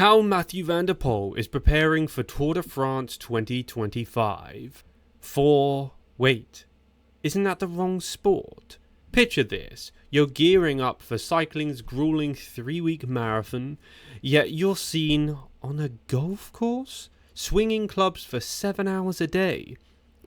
How Mathieu van der Poel is preparing for Tour de France 2025. Wait, isn't that the wrong sport? Picture this, you're gearing up for cycling's grueling 3-week marathon, yet you're seen on a golf course, swinging clubs for 7 hours a day.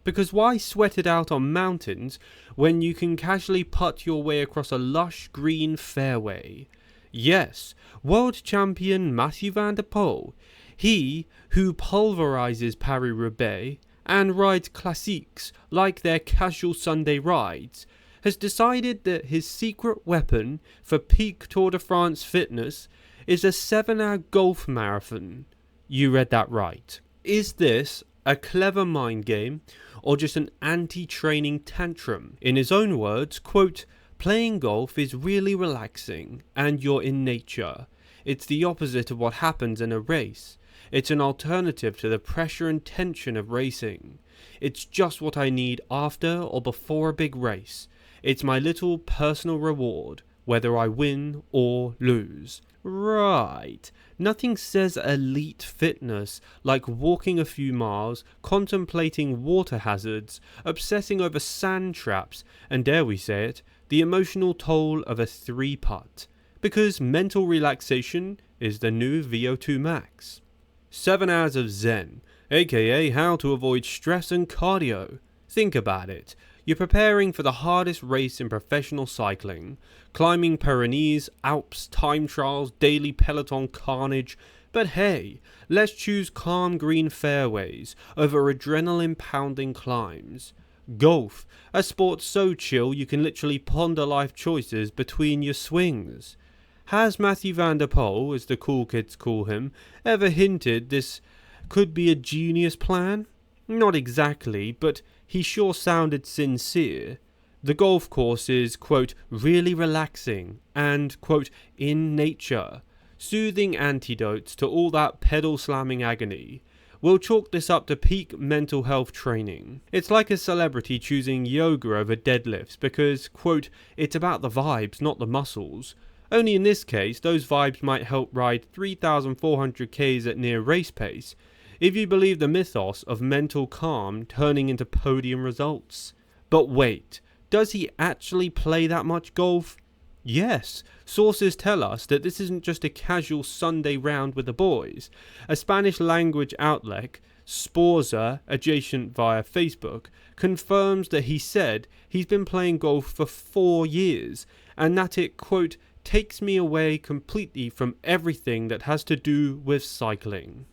Because why sweat it out on mountains when you can casually putt your way across a lush green fairway? Yes, world champion Mathieu van der Poel, he who pulverizes Paris-Roubaix and rides classiques like their casual Sunday rides, has decided that his secret weapon for peak Tour de France fitness is a 7-hour golf marathon. You read that right. Is this a clever mind game or just an anti-training tantrum? In his own words, quote, "Playing golf is really relaxing and you're in nature. It's the opposite of what happens in a race. It's an alternative to the pressure and tension of racing. It's just what I need after or before a big race. It's my little personal reward, whether I win or lose." Right. Nothing says elite fitness like walking a few miles, contemplating water hazards, obsessing over sand traps, and dare we say it, the emotional toll of a 3-putt. Because mental relaxation is the new VO2 max. 7 hours of Zen, aka how to avoid stress and cardio. Think about it. You're preparing for the hardest race in professional cycling, climbing Pyrenees, Alps, time trials, daily peloton carnage, but hey, let's choose calm green fairways over adrenaline-pounding climbs. Golf, a sport so chill you can literally ponder life choices between your swings. Has Mathieu van der Poel, as the cool kids call him, ever hinted this could be a genius plan? Not exactly, but he sure sounded sincere. The golf course is, quote, really relaxing and, quote, in nature. Soothing antidotes to all that pedal slamming agony. We'll chalk this up to peak mental health training. It's like a celebrity choosing yoga over deadlifts because, quote, it's about the vibes, not the muscles. Only in this case, those vibes might help ride 3,400 Ks at near race pace, if you believe the mythos of mental calm turning into podium results. But wait, does he actually play that much golf? Yes, sources tell us that this isn't just a casual Sunday round with the boys. A Spanish language outlet, Sporza, adjacent via Facebook, confirms that he said he's been playing golf for 4 years, and that it, quote, takes me away completely from everything that has to do with cycling.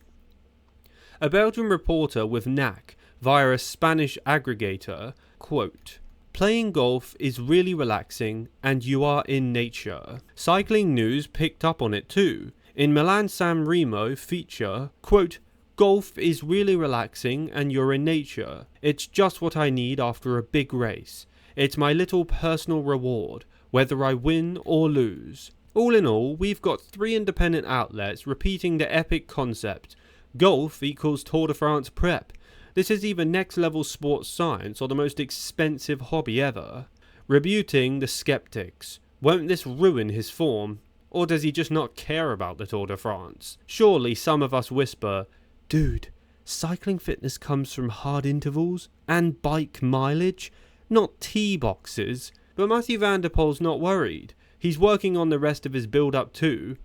A Belgian reporter with knack via a Spanish aggregator, quote, "Playing golf is really relaxing and you are in nature." Cycling News picked up on it too. In Milan San Remo feature, quote, "Golf is really relaxing and you're in nature. It's just what I need after a big race. It's my little personal reward, whether I win or lose." All in all, we've got 3 independent outlets repeating the epic concept. Golf equals Tour de France prep. This is either next level sports science or the most expensive hobby ever. Rebuting the skeptics. Won't this ruin his form? Or does he just not care about the Tour de France? Surely some of us whisper, dude, cycling fitness comes from hard intervals and bike mileage, not tee boxes. But Mathieu van der Poel's not worried. He's working on the rest of his build-up too.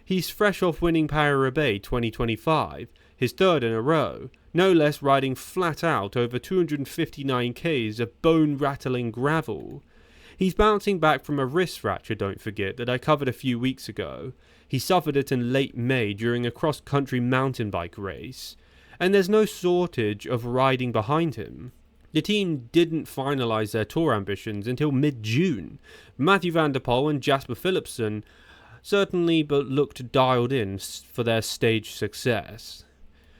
He's fresh off winning Paris-Roubaix 2025, his 3rd in a row, no less riding flat out over 259 Ks of bone-rattling gravel. He's bouncing back from a wrist fracture, don't forget, that I covered a few weeks ago. He suffered it in late May during a cross-country mountain bike race. And there's no shortage of riding behind him. The team didn't finalise their tour ambitions until mid-June. Mathieu van der Poel and Jasper Philipsen certainly but looked dialed in for their stage success.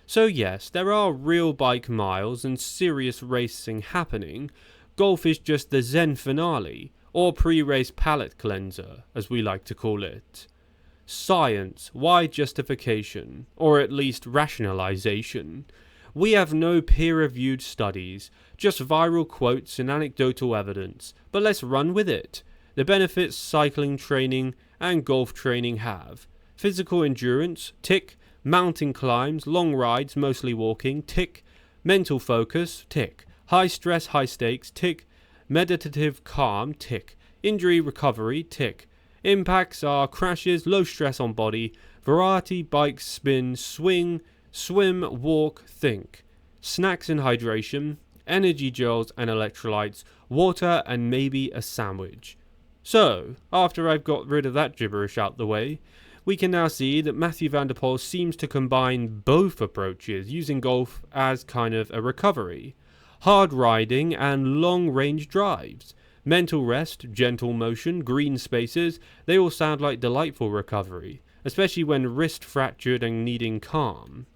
So yes, there are real bike miles and serious racing happening. Golf is just the Zen finale, or pre-race palate cleanser, as we like to call it. Science, why justification, or at least rationalization? We have no peer-reviewed studies, just viral quotes and anecdotal evidence, but let's run with it. The benefits cycling training and golf training have. Physical endurance, tick. Mountain climbs, long rides, mostly walking, tick. Mental focus, tick. High stress, high stakes, tick. Meditative calm, tick. Injury recovery, tick. Impacts are crashes, low stress on body, variety, bike, spin, swing, swim, walk, think. Snacks and hydration, energy gels and electrolytes, water and maybe a sandwich. So, after I've got rid of that gibberish out the way, we can now see that Mathieu van der Poel seems to combine both approaches, using golf as kind of a recovery. Hard riding and long-range drives. Mental rest, gentle motion, green spaces, they all sound like delightful recovery, especially when wrist fractured and needing calm.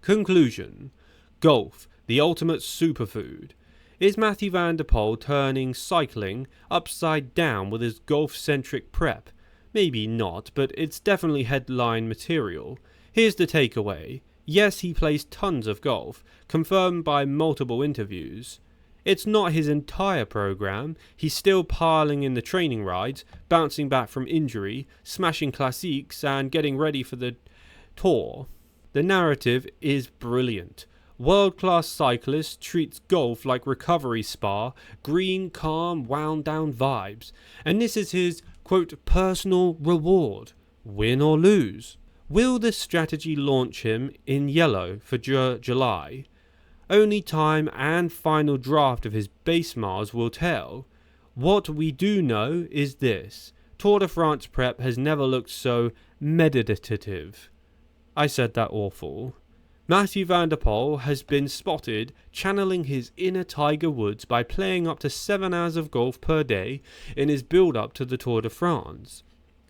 Conclusion. Golf, the ultimate superfood. Is Mathieu van der Poel turning cycling upside down with his golf-centric prep? Maybe not, but it's definitely headline material. Here's the takeaway. Yes, he plays tons of golf, confirmed by multiple interviews. It's not his entire program. He's still piling in the training rides, bouncing back from injury, smashing classiques, and getting ready for the tour. The narrative is brilliant. World-class cyclist treats golf like recovery spa, green, calm, wound-down vibes. And this is his, quote, personal reward. Win or lose. Will this strategy launch him in yellow for July? Only time and final draft of his base miles will tell. What we do know is this. Tour de France prep has never looked so meditative. I said that awful. Mathieu van der Poel has been spotted channeling his inner Tiger Woods by playing up to 7 hours of golf per day in his build-up to the Tour de France.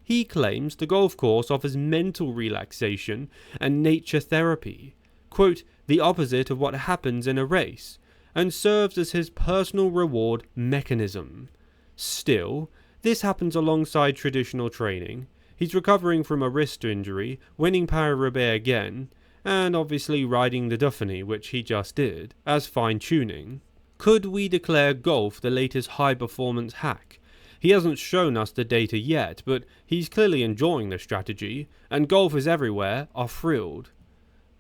He claims the golf course offers mental relaxation and nature therapy, quote, the opposite of what happens in a race, and serves as his personal reward mechanism. Still, this happens alongside traditional training. He's recovering from a wrist injury, winning Paris-Roubaix again, and obviously riding the Dauphiné, which he just did, as fine-tuning. Could we declare golf the latest high-performance hack? He hasn't shown us the data yet, but he's clearly enjoying the strategy, and golfers everywhere are thrilled.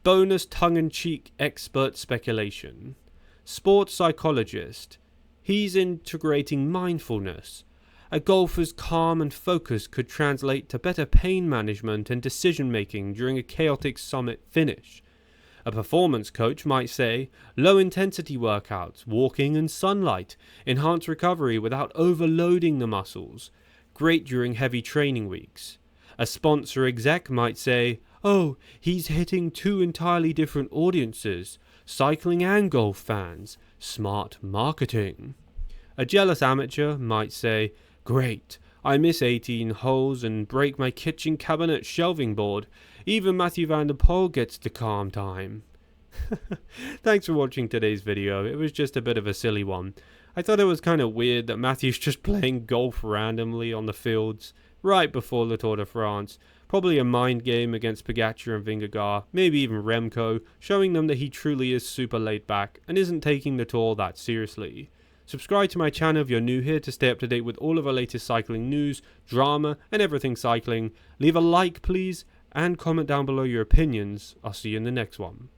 Bonus tongue-in-cheek expert speculation. Sports psychologist. He's integrating mindfulness. A golfer's calm and focus could translate to better pain management and decision-making during a chaotic summit finish. A performance coach might say, low-intensity workouts, walking and sunlight, enhance recovery without overloading the muscles, great during heavy training weeks. A sponsor exec might say, oh, he's hitting 2 entirely different audiences, cycling and golf fans, smart marketing. A jealous amateur might say, great, I miss 18 holes and break my kitchen cabinet shelving board. Even Mathieu van der Poel gets the calm time. Thanks for watching today's video. It was just a bit of a silly one. I thought it was kind of weird that Mathieu's just playing golf randomly on the fields right before the Tour de France. Probably a mind game against Pogacar and Vingegaard, maybe even Remco, showing them that he truly is super laid back and isn't taking the Tour that seriously. Subscribe to my channel if you're new here to stay up to date with all of our latest cycling news, drama, and everything cycling. Leave a like please, and comment down below your opinions. I'll see you in the next one.